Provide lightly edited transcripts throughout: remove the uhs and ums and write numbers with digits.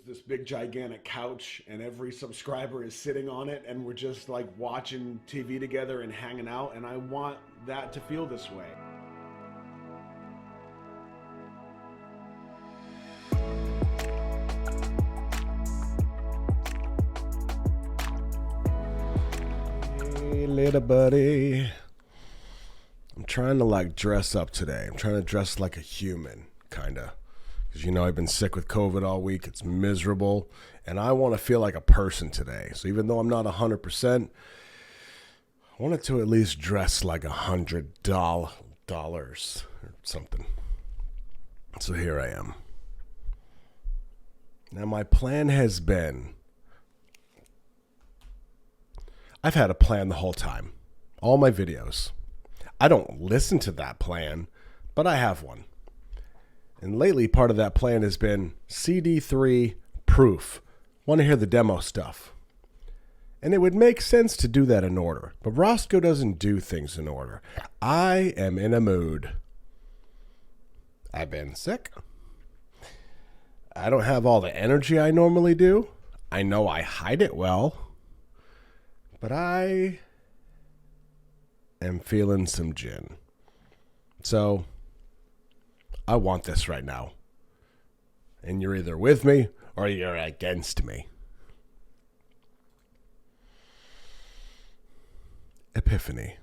this big gigantic couch and every subscriber is sitting on it and we're just like watching TV together and hanging out, and I want that to feel this way. Hey little buddy, I'm trying to like dress up today. I'm trying to dress like a human, kinda. Because, you know, I've been sick with COVID all week. It's miserable. And I want to feel like a person today. So even though I'm not 100%, I wanted to at least dress like $100 or something. So here I am. Now my plan has been, I've had a plan the whole time. All my videos. I don't listen to that plan, but I have one. And lately, part of that plan has been CD3 proof. Want to hear the demo stuff. And it would make sense to do that in order. But Roscoe doesn't do things in order. I am in a mood. I've been sick. I don't have all the energy I normally do. I know I hide it well. But I am feeling some gin. So I want this right now. And you're either with me or you're against me. Epiphany.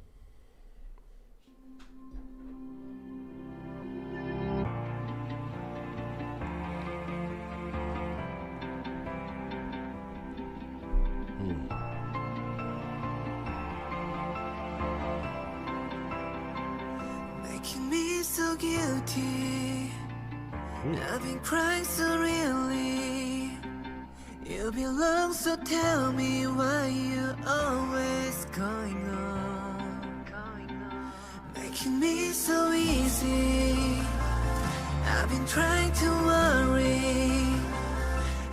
Making me so guilty. I've been crying so really. You belong, so tell me why you always going on. Making me so easy. I've been trying to worry.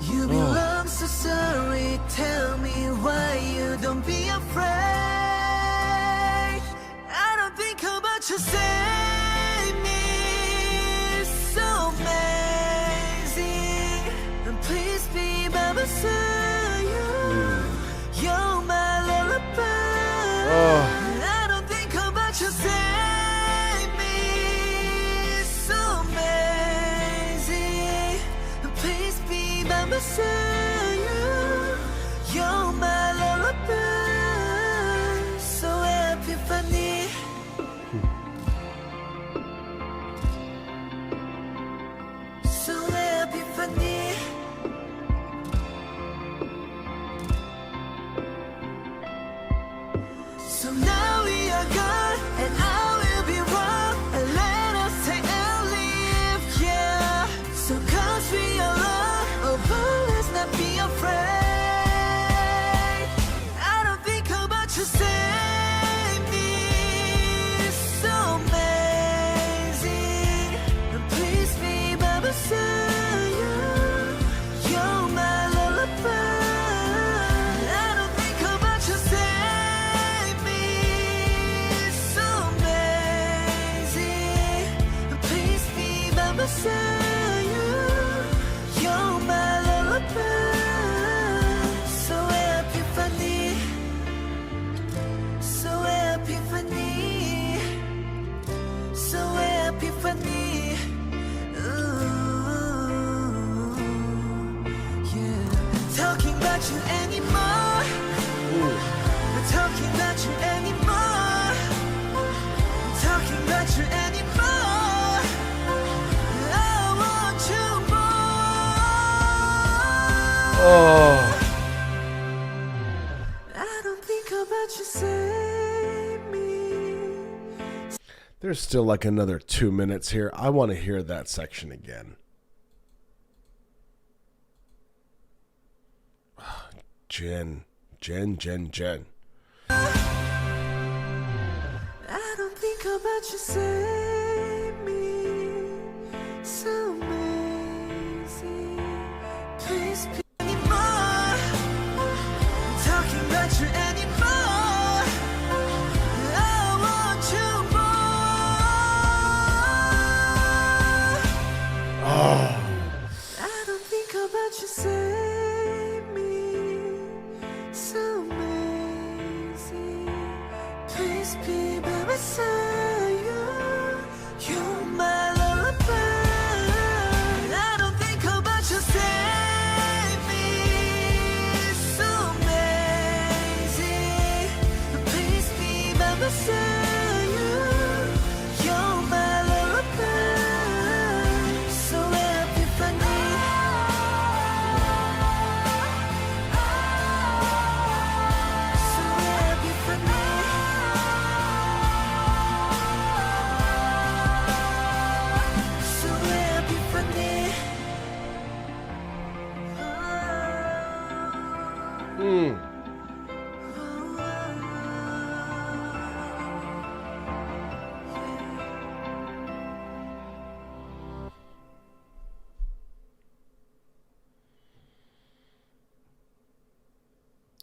You belong, so sorry. Tell me why you don't be afraid. I don't think about you, save me. So amazing. And please be by my side. You're my lullaby. I don't think about you, save me. So amazing. And please be by my side. You're my lullaby. So Epiphany. So Epiphany. So now we are gone, and I will be wrong. And let us take and leave, yeah. So cause we are alone, oh but let's not be afraid. I don't think about you, save me. So amazing. And please be by my side. You're my lullaby. I don't think about you, save me. So amazing. And please be by my side. You're my lullaby. So Epiphany. So Epiphany. So Epiphany. Ooh, yeah. Talking about you anymore. Not talking about you anymore. Talking about you anymore. I want you more. I don't think about you, save me. There's still like another 2 minutes here. I want to hear that section again. Jen. I don't think about you, save me. So amazing. Please be anymore. Talking about you anymore. I want you more. I don't think about you, save me. So amazing. Please be by my side. You're my lullaby. I don't think about you, save me. So amazing. Please be by my side. You're my lullaby. So Epiphany. So Epiphany. So Epiphany.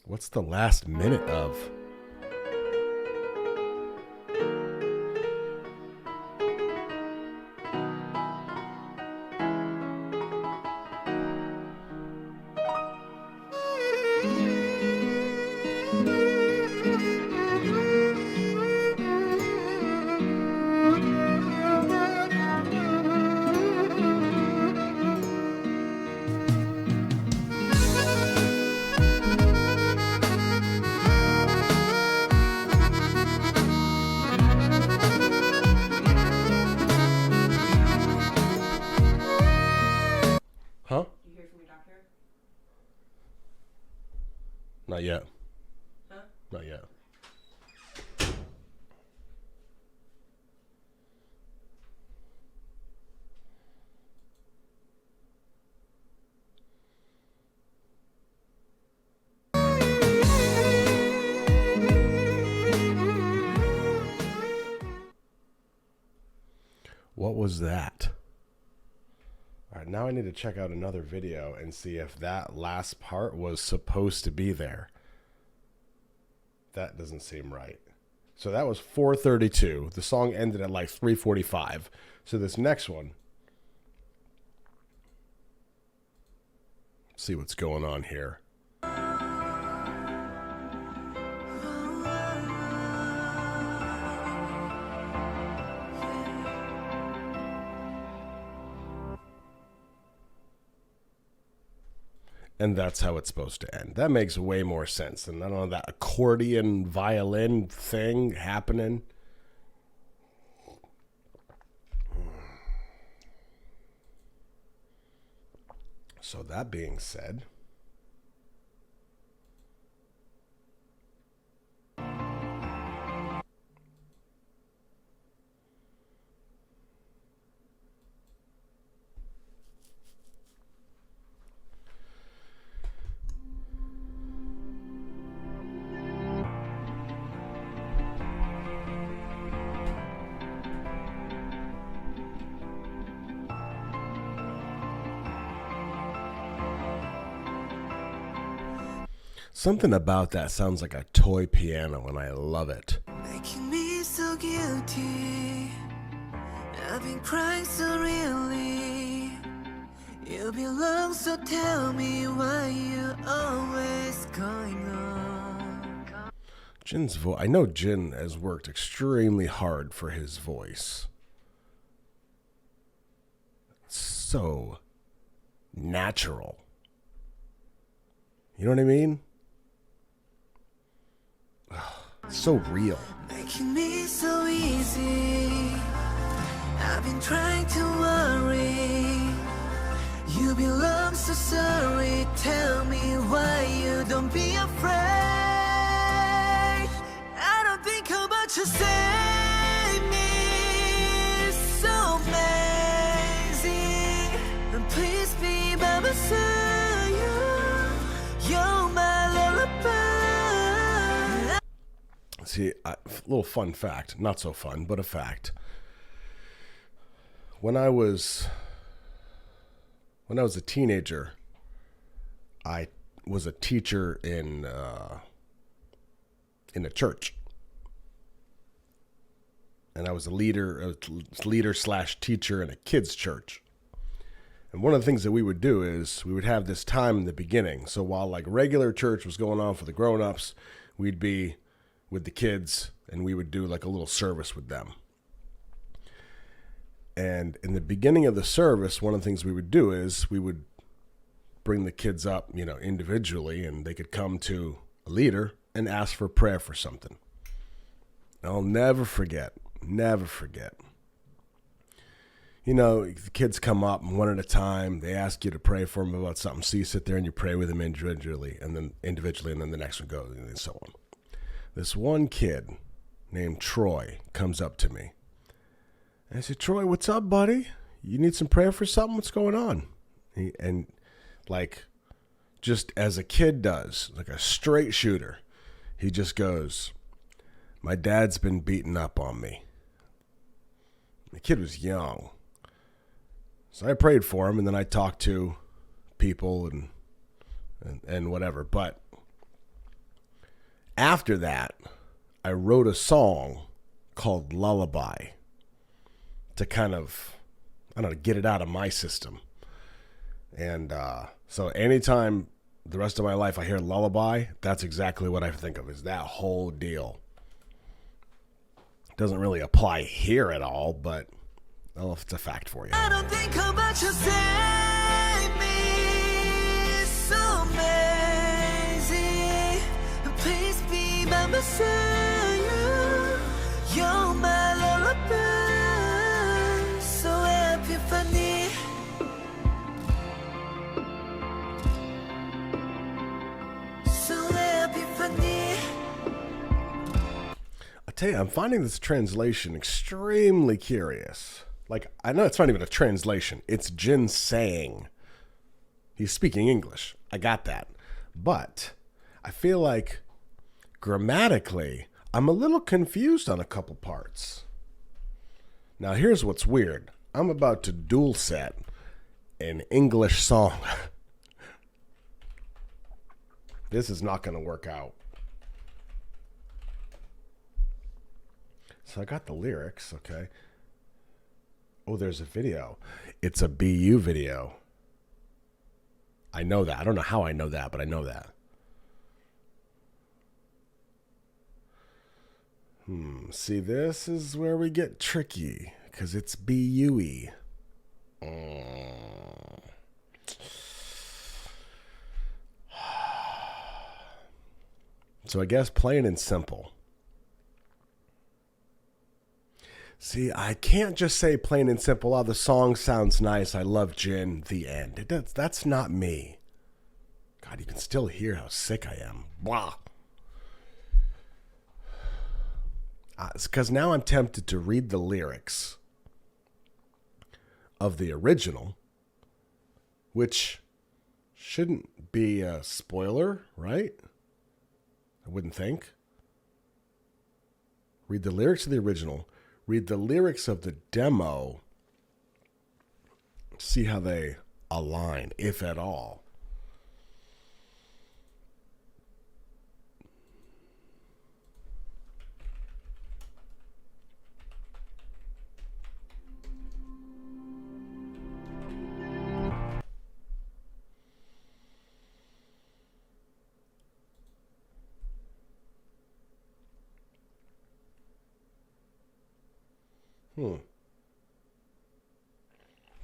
What's the last minute of? Huh? You hear from your doctor? Not yet. Huh? Not yet. What was that? All right, now I need to check out another video and see if that last part was supposed to be there. That doesn't seem right. So that was 4:32. The song ended at like 3:45. So this next one, see what's going on here. And that's how it's supposed to end. That makes way more sense than none of that accordion violin thing happening. So that being said, something about that sounds like a toy piano, and I love it. Making me so guilty. I've been crying so really. You belong, so tell me why you always going on. Jin's voice. I know Jin has worked extremely hard for his voice. It's so natural. You know what I mean? So real. Making me so easy. I've been trying to worry. You belong, so sorry. Tell me why you don't be afraid. I don't think about you, save me. So amazing. And please be by my side. You're my lullaby. See, a little fun fact. Not so fun, but a fact. When I was a teenager, I was a teacher in a church, and I was a leader slash teacher in a kids' church. And one of the things that we would do is we would have this time in the beginning. So while like regular church was going on for the grown-ups, we'd be with the kids and we would do like a little service with them. And in the beginning of the service, one of the things we would do is we would bring the kids up, individually, and they could come to a leader and ask for prayer for something. I'll never forget. The kids come up one at a time. They ask you to pray for them about something. So you sit there and you pray with them individually, and then the next one goes, and so on. This one kid named Troy comes up to me. And I said, Troy, what's up, buddy? You need some prayer for something? What's going on? Just as a kid does, like a straight shooter, he just goes, my dad's been beaten up on me. The kid was young. So I prayed for him, and then I talked to people and whatever. But after that, I wrote a song called Lullaby to kind of, get it out of my system. And so anytime the rest of my life I hear Lullaby, that's exactly what I think of, is that whole deal. Doesn't really apply here at all, but I don't know if it's a fact for you. I don't think about you save me, so amazing. Please be by my side. You're my lullaby, so Epiphany. So Epiphany. I tell you, I'm finding this translation extremely curious. I know it's not even a translation. It's Jin saying. He's speaking English. I got that. But I feel like grammatically, I'm a little confused on a couple parts. Now, here's what's weird. I'm about to dual set an English song. This is not going to work out. So I got the lyrics, okay. Oh, there's a video. It's a BU video. I know that. I don't know how I know that, but I know that. See, this is where we get tricky, because it's BUE. So I guess plain and simple. See, I can't just say plain and simple, oh, the song sounds nice, I love Jin, the end. That's not me. God, you can still hear how sick I am. Blah. It's because now I'm tempted to read the lyrics of the original, which shouldn't be a spoiler, right? I wouldn't think. Read the lyrics of the original. Read the lyrics of the demo, see how they align, if at all.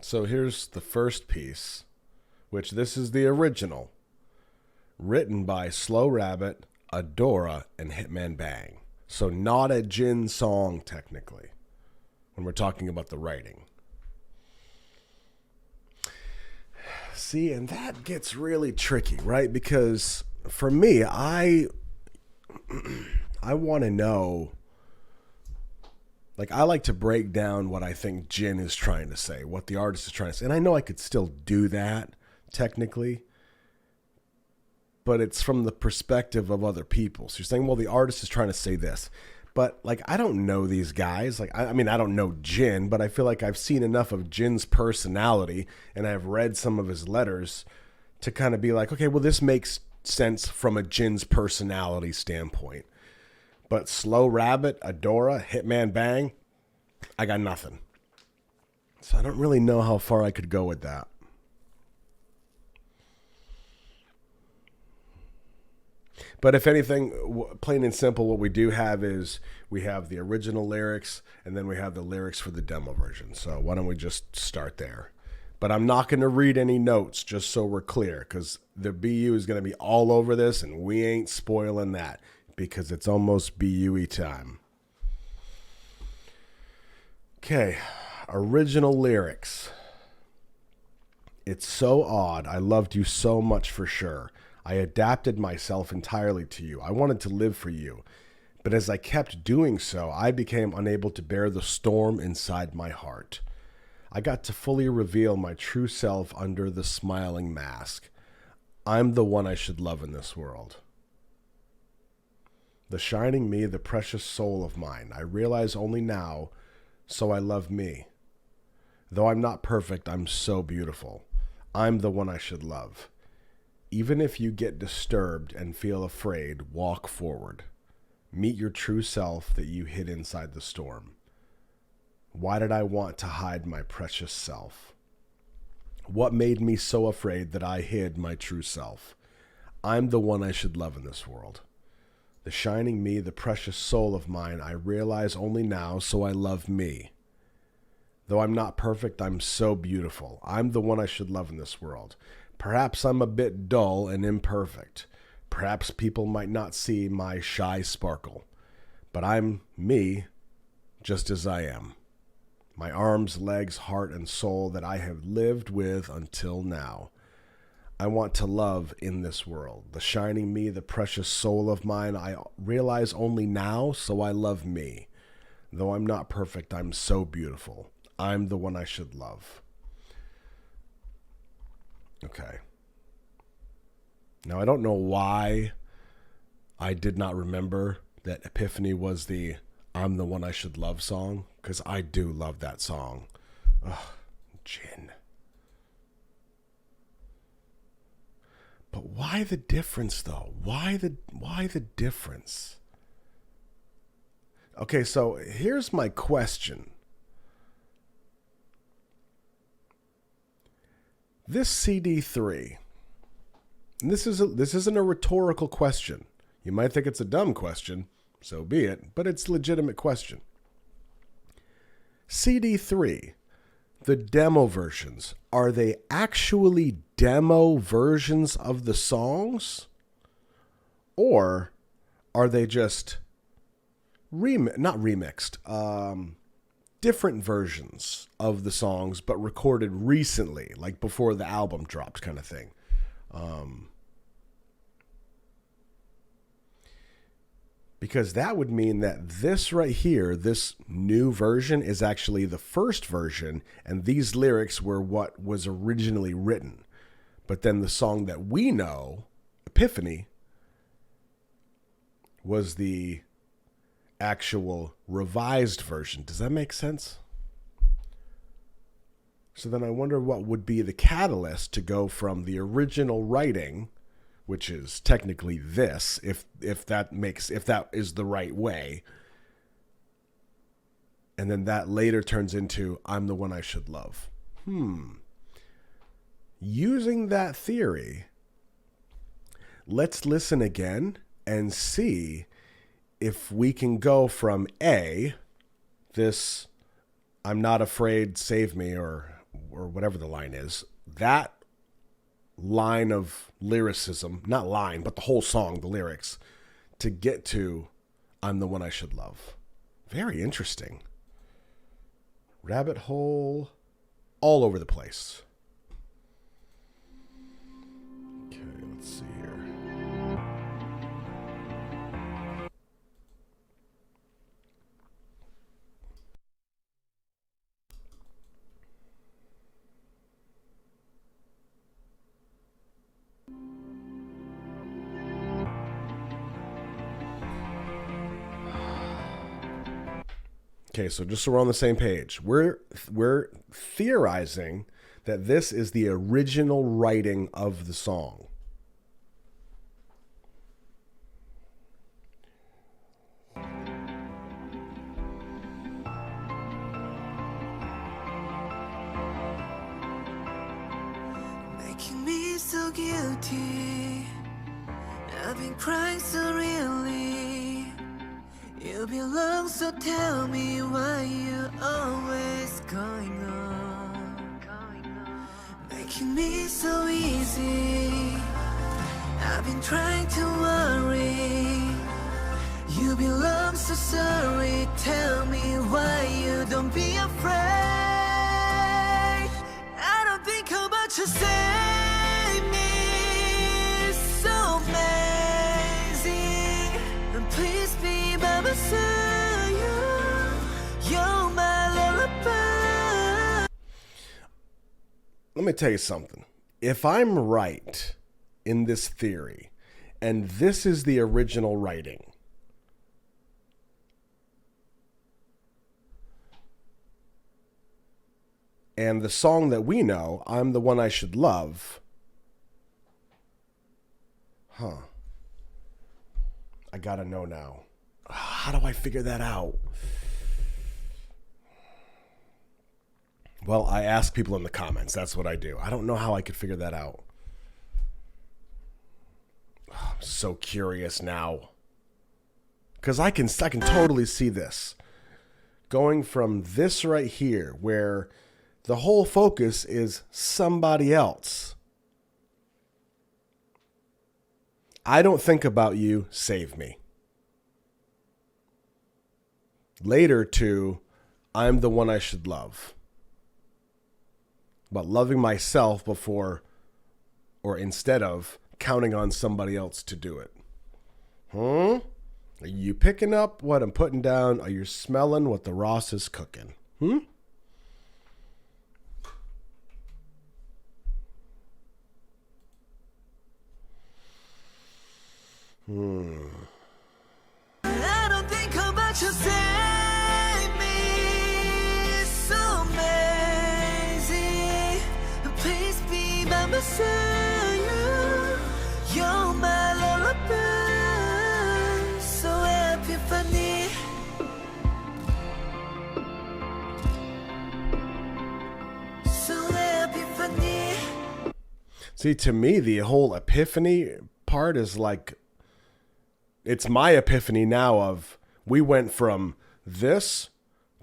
So here's the first piece, which this is the original, written by Slow Rabbit, Adora, and Hitman Bang. So not a Jin song, technically, when we're talking about the writing. See, and that gets really tricky, right? Because for me, I want to know, I like to break down what I think Jin is trying to say, what the artist is trying to say. And I know I could still do that, technically, but it's from the perspective of other people. So you're saying, well, the artist is trying to say this. But, I don't know these guys. I don't know Jin, but I feel like I've seen enough of Jin's personality, and I've read some of his letters to kind of be like, okay, well, this makes sense from a Jin's personality standpoint. But Slow Rabbit, Adora, Hitman Bang, I got nothing. So I don't really know how far I could go with that. But if anything, plain and simple, what we do have is we have the original lyrics and then we have the lyrics for the demo version. So why don't we just start there? But I'm not going to read any notes, just so we're clear, because the BU is going to be all over this, and we ain't spoiling that because it's almost BUE time. Okay, original lyrics. It's so odd. I loved you so much for sure. I adapted myself entirely to you. I wanted to live for you. But as I kept doing so, I became unable to bear the storm inside my heart. I got to fully reveal my true self under the smiling mask. I'm the one I should love in this world. The shining me, the precious soul of mine, I realize only now, so I love me. Though I'm not perfect, I'm so beautiful. I'm the one I should love. Even if you get disturbed and feel afraid, walk forward. Meet your true self that you hid inside the storm. Why did I want to hide my precious self? What made me so afraid that I hid my true self? I'm the one I should love in this world. The shining me, the precious soul of mine, I realize only now, so I love me. Though I'm not perfect, I'm so beautiful. I'm the one I should love in this world. Perhaps I'm a bit dull and imperfect. Perhaps people might not see my shy sparkle. But I'm me, just as I am. My arms, legs, heart, and soul that I have lived with until now. I want to love in this world. The shining me, the precious soul of mine, I realize only now, so I love me. Though I'm not perfect, I'm so beautiful. I'm the one I should love. Okay. Now, I don't know why I did not remember that Epiphany was the I'm the one I should love song, because I do love that song. Ugh, Jin. But why the difference, though? Why the difference? Okay, so here's my question. This CD3, and this isn't a rhetorical question. You might think it's a dumb question, so be it, but it's a legitimate question. CD3, the demo versions, are they actually demo versions of the songs? Or are they just different versions of the songs, but recorded recently, like before the album dropped, kind of thing? Because that would mean that this right here, this new version, is actually the first version, and these lyrics were what was originally written. But then the song that we know, Epiphany, was the actual revised version. Does that make sense? So then I wonder what would be the catalyst to go from the original writing, which is technically this, if that is the right way, and then that later turns into I'm the one I should love. Using that theory, let's listen again and see if we can go from A, this I'm not afraid, save me, or whatever the line is, that line of lyricism, not line, but the whole song, the lyrics, to get to I'm the one I should love. Very interesting. Rabbit hole all over the place. Okay, let's see here. Okay, so just so we're on the same page, we're theorizing that this is the original writing of the song. Making me so guilty. I've been crying so really. You belong, so tell me why you always going on, making me so easy. I've been trying to worry. You belong, so sorry. Tell me why you don't be afraid. I don't think about you, save me. So amazing. And please be by my side. You're my lullaby. Let me tell you something. If I'm right in this theory, and this is the original writing, and the song that we know, I'm the One I Should Love. I gotta know now. How do I figure that out? Well, I ask people in the comments. That's what I do. I don't know how I could figure that out. I'm so curious now. Because I can totally see this. Going from this right here, where the whole focus is somebody else. I don't think about you, save me. Later to, I'm the one I should love. About loving myself before or instead of counting on somebody else to do it. Are you picking up what I'm putting down? Are you smelling what the Ross is cooking? I don't think about you, save me. So amazing. Please be by my side. You're my lullaby. So Epiphany. So Epiphany. See, to me, the whole epiphany part is like, it's my epiphany now of we went from this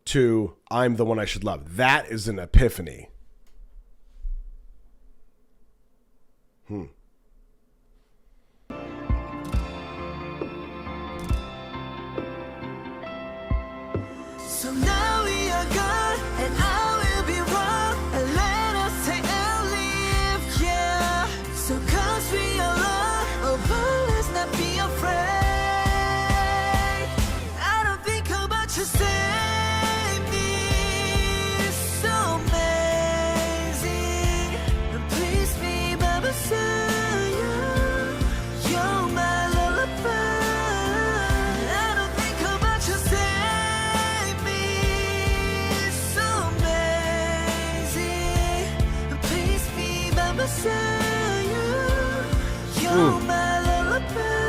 to I'm the one I should love. That is an epiphany. So now we are gone, and I will be wrong. And let us take and leave, yeah. So cause we are alone, oh but let's not be afraid. I don't think about you, save me. So amazing. And please be by my side. You're my lullaby. I don't think about you, save me. So amazing. And please be by my side. You're my lullaby.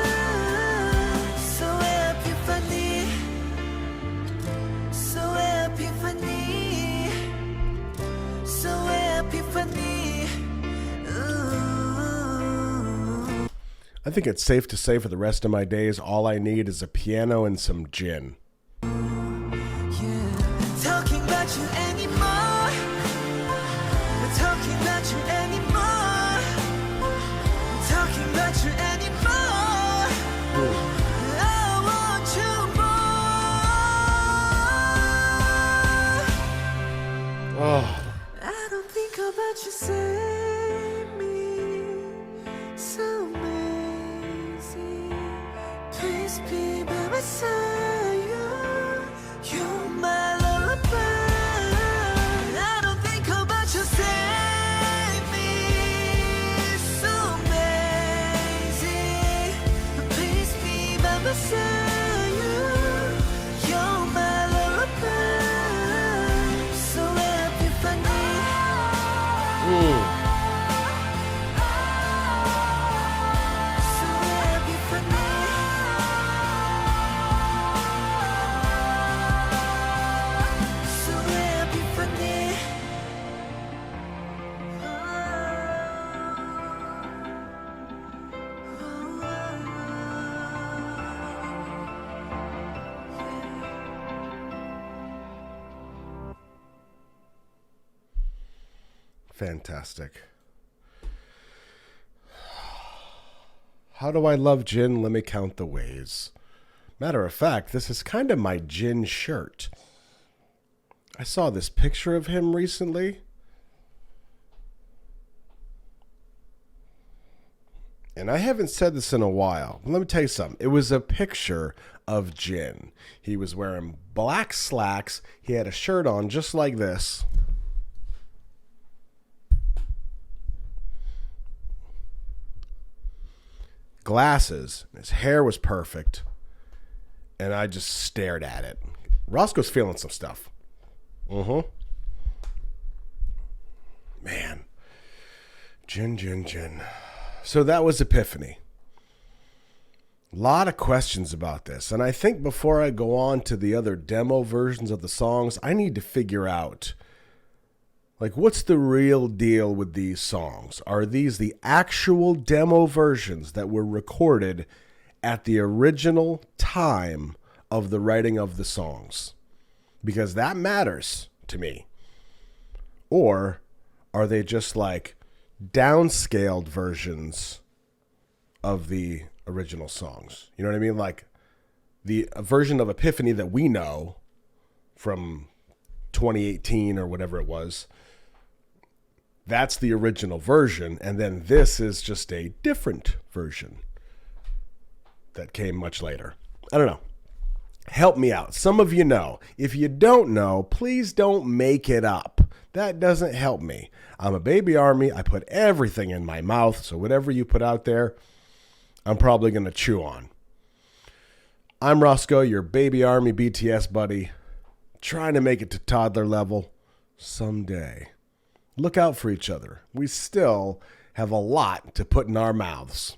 So Epiphany. So Epiphany. So Epiphany. Ooh. I think it's safe to say for the rest of my days, all I need is a piano and some gin. Yeah. Talking about you anymore. Not talking about you anymore. Talking about you anymore. I want you more. Oh, I don't think about you, save me. So amazing. Please be by my side. You're my lullaby. I don't think about you, save me. So amazing. Please be by my side. You're my lullaby. So Epiphany. So Epiphany. Fantastic. How do I love gin? Let me count the ways. Matter of fact, this is kind of my gin shirt. I saw this picture of him recently. And I haven't said this in a while. Let me tell you something. It was a picture of Jin. He was wearing black slacks. He had a shirt on just like this. Glasses. His hair was perfect. And I just stared at it. Roscoe's feeling some stuff. Man. Jin. So that was Epiphany. A lot of questions about this. And I think before I go on to the other demo versions of the songs, I need to figure out, like, what's the real deal with these songs? Are these the actual demo versions that were recorded at the original time of the writing of the songs? Because that matters to me. Or are they just like downscaled versions of the original songs? You know what I mean? Like the version of Epiphany that we know from 2018 or whatever it was, that's the original version. And then this is just a different version that came much later. I don't know. Help me out. Some of you know. If you don't know, please don't make it up. That doesn't help me. I'm a baby army. I put everything in my mouth. So whatever you put out there, I'm probably going to chew on. I'm Roscoe, your baby army BTS buddy, trying to make it to toddler level someday. Look out for each other. We still have a lot to put in our mouths.